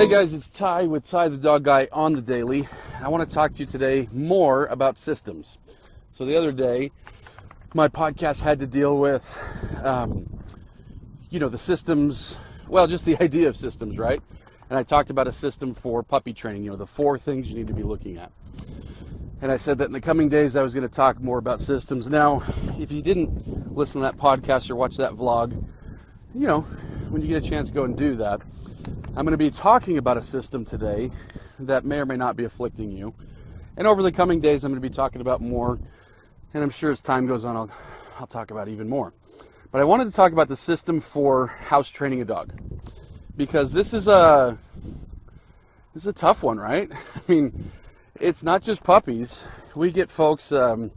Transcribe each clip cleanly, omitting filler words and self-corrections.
Hey guys, it's Ty with Ty the Dog Guy on the Daily. I want to talk to you today more about systems. So the other day, my podcast had to deal with, the systems, well, just the idea of systems, right? And I talked about a system for puppy training, the 4 things you need to be looking at. And I said that in the coming days, I was going to talk more about systems. Now, if you didn't listen to that podcast or watch that vlog, when you get a chance, go and do that. I'm going to be talking about a system today that may or may not be afflicting you. And over the coming days, I'm going to be talking about more. And I'm sure as time goes on, I'll talk about even more. But I wanted to talk about the system for house training a dog. Because this is a tough one, right? I mean, it's not just puppies. We get folks, who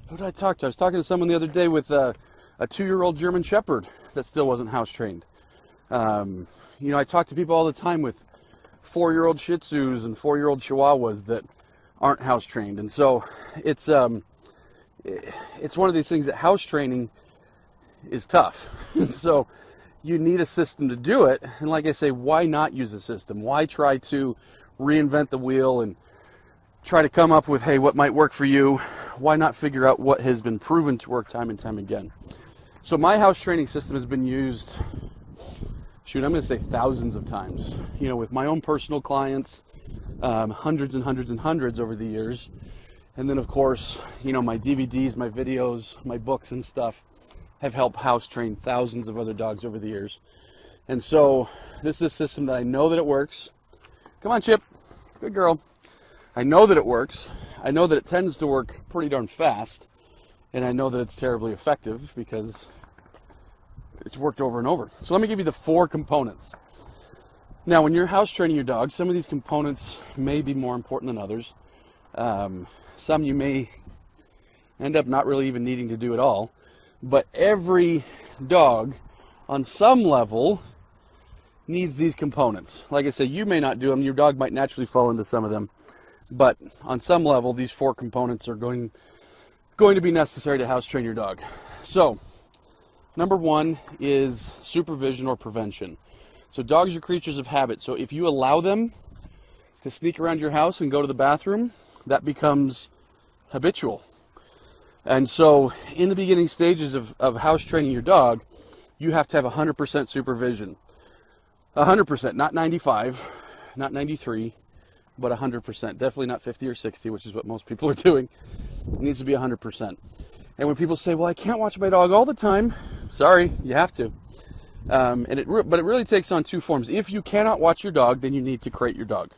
did I talk to? I was talking to someone the other day with a 2-year-old German Shepherd that still wasn't house trained. I talk to people all the time with 4-year-old Shi Tzus and 4-year-old Chihuahuas that aren't house trained. And so it's one of these things that house training is tough. And so you need a system to do it. And like I say, why not use a system? Why try to reinvent the wheel and try to come up with, hey, what might work for you? Why not figure out what has been proven to work time and time again? So my house training system has been used, I'm going to say thousands of times, with my own personal clients, hundreds and hundreds and hundreds over the years. And then, of course, my DVDs, my videos, my books and stuff have helped house train thousands of other dogs over the years. And so this is a system that I know that it works. Come on, Chip. Good girl. I know that it works. I know that it tends to work pretty darn fast. And I know that it's terribly effective because it's worked over and over. So let me give you the 4 components. Now, when you're house training your dog, some of these components may be more important than others. Some you may end up not really even needing to do at all. But every dog, on some level, needs these components. Like I said, you may not do them. Your dog might naturally fall into some of them. But on some level, these 4 components are going to be necessary to house train your dog. So, number 1 is supervision or prevention. So dogs are creatures of habit. So if you allow them to sneak around your house and go to the bathroom, that becomes habitual. And so in the beginning stages of house training your dog, you have to have 100% supervision. 100%, not 95, not 93, but 100%. Definitely not 50 or 60, which is what most people are doing. It needs to be 100%. And when people say, well, I can't watch my dog all the time, sorry, you have to. But it really takes on 2 forms. If you cannot watch your dog, then you need to crate your dog.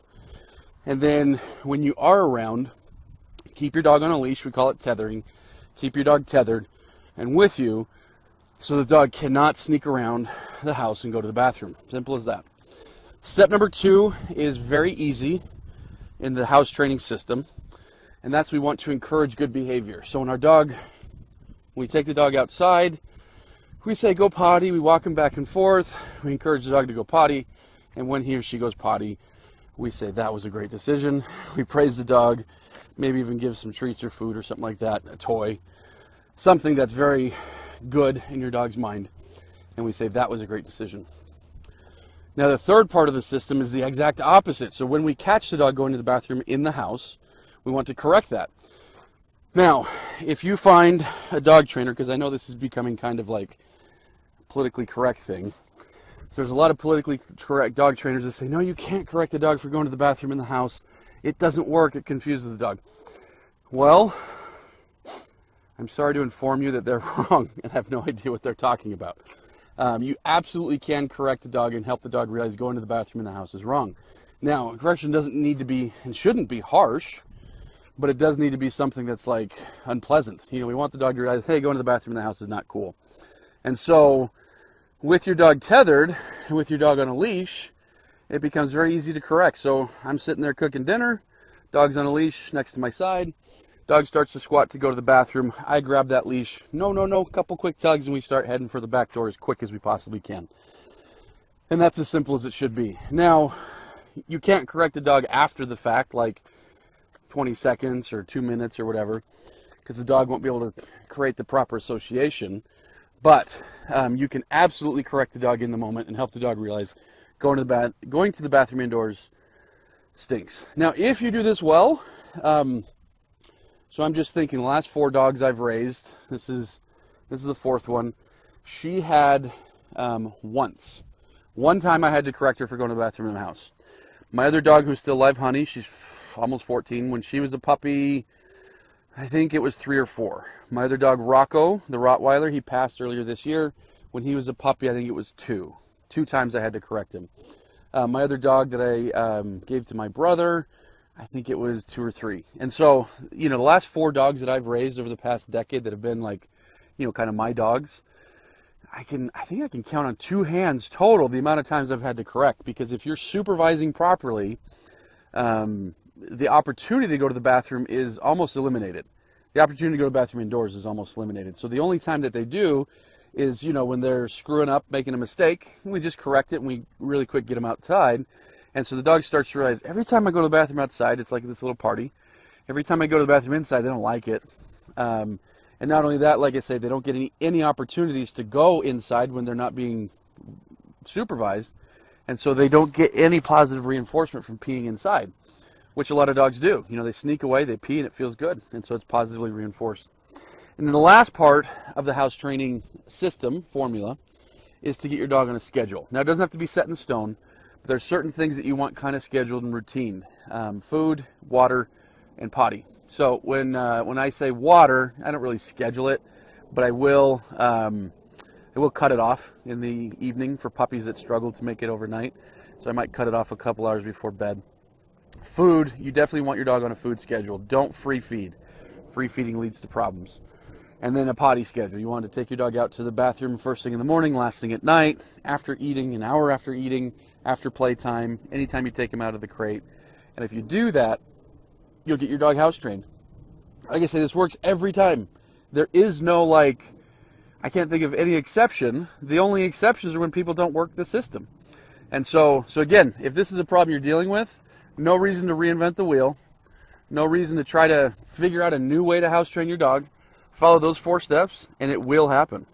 And then when you are around, keep your dog on a leash. We call it tethering. Keep your dog tethered and with you so the dog cannot sneak around the house and go to the bathroom. Simple as that. Step number 2 is very easy in the house training system. And that's we want to encourage good behavior. So when we take the dog outside, we say go potty, we walk him back and forth, we encourage the dog to go potty, and when he or she goes potty, we say that was a great decision. We praise the dog, maybe even give some treats or food or something like that, a toy, something that's very good in your dog's mind, and we say that was a great decision. Now the third part of the system is the exact opposite. So when we catch the dog going to the bathroom in the house, we want to correct that. Now, if you find a dog trainer, because I know this is becoming kind of like a politically correct thing. So there's a lot of politically correct dog trainers that say, no, you can't correct a dog for going to the bathroom in the house. It doesn't work. It confuses the dog. Well, I'm sorry to inform you that they're wrong and have no idea what they're talking about. You absolutely can correct the dog and help the dog realize going to the bathroom in the house is wrong. Now, correction doesn't need to be and shouldn't be harsh. But it does need to be something that's like unpleasant. We want the dog to realize, hey, going to the bathroom in the house is not cool. And so with your dog tethered and with your dog on a leash, it becomes very easy to correct. So I'm sitting there cooking dinner, dog's on a leash next to my side, dog starts to squat to go to the bathroom. I grab that leash. No, couple quick tugs and we start heading for the back door as quick as we possibly can. And that's as simple as it should be. Now, you can't correct the dog after the fact, like 20 seconds or 2 minutes or whatever, because the dog won't be able to create the proper association. But you can absolutely correct the dog in the moment and help the dog realize going to the bathroom indoors stinks. Now, if you do this well, so I'm just thinking, the last 4 dogs I've raised, this is the 4th one. She had one time I had to correct her for going to the bathroom in the house. My other dog, who's still alive, Honey, she's almost 14. When she was a puppy, I think it was 3 or 4. My other dog, Rocco, the Rottweiler, he passed earlier this year. When he was a puppy, I think it was 2. 2 times I had to correct him. My other dog that I gave to my brother, I think it was 2 or 3. And so, the last 4 dogs that I've raised over the past decade that have been like, kind of my dogs, I think I can count on 2 hands total the amount of times I've had to correct. Because if you're supervising properly, the opportunity to go to the bathroom is almost eliminated. The opportunity to go to the bathroom indoors is almost eliminated. So the only time that they do is, when they're screwing up, making a mistake, we just correct it and we really quick get them outside. And so the dog starts to realize, every time I go to the bathroom outside, it's like this little party. Every time I go to the bathroom inside, they don't like it. And not only that, like I say, they don't get any opportunities to go inside when they're not being supervised. And so they don't get any positive reinforcement from peeing inside, which a lot of dogs do. They sneak away, they pee, and it feels good. And so it's positively reinforced. And then the last part of the house training system, formula, is to get your dog on a schedule. Now, it doesn't have to be set in stone, but there's certain things that you want kind of scheduled and routine. Food, water, and potty. So when I say water, I don't really schedule it, but I will cut it off in the evening for puppies that struggle to make it overnight. So I might cut it off a couple hours before bed. Food, you definitely want your dog on a food schedule. Don't free feed. Free feeding leads to problems. And then a potty schedule. You want to take your dog out to the bathroom first thing in the morning, last thing at night, after eating, an hour after eating, after playtime, anytime you take him out of the crate. And if you do that, you'll get your dog house trained. Like I say, this works every time. There is no, I can't think of any exception. The only exceptions are when people don't work the system. And so again, if this is a problem you're dealing with, no reason to reinvent the wheel. No reason to try to figure out a new way to house train your dog. Follow those 4 steps, and it will happen.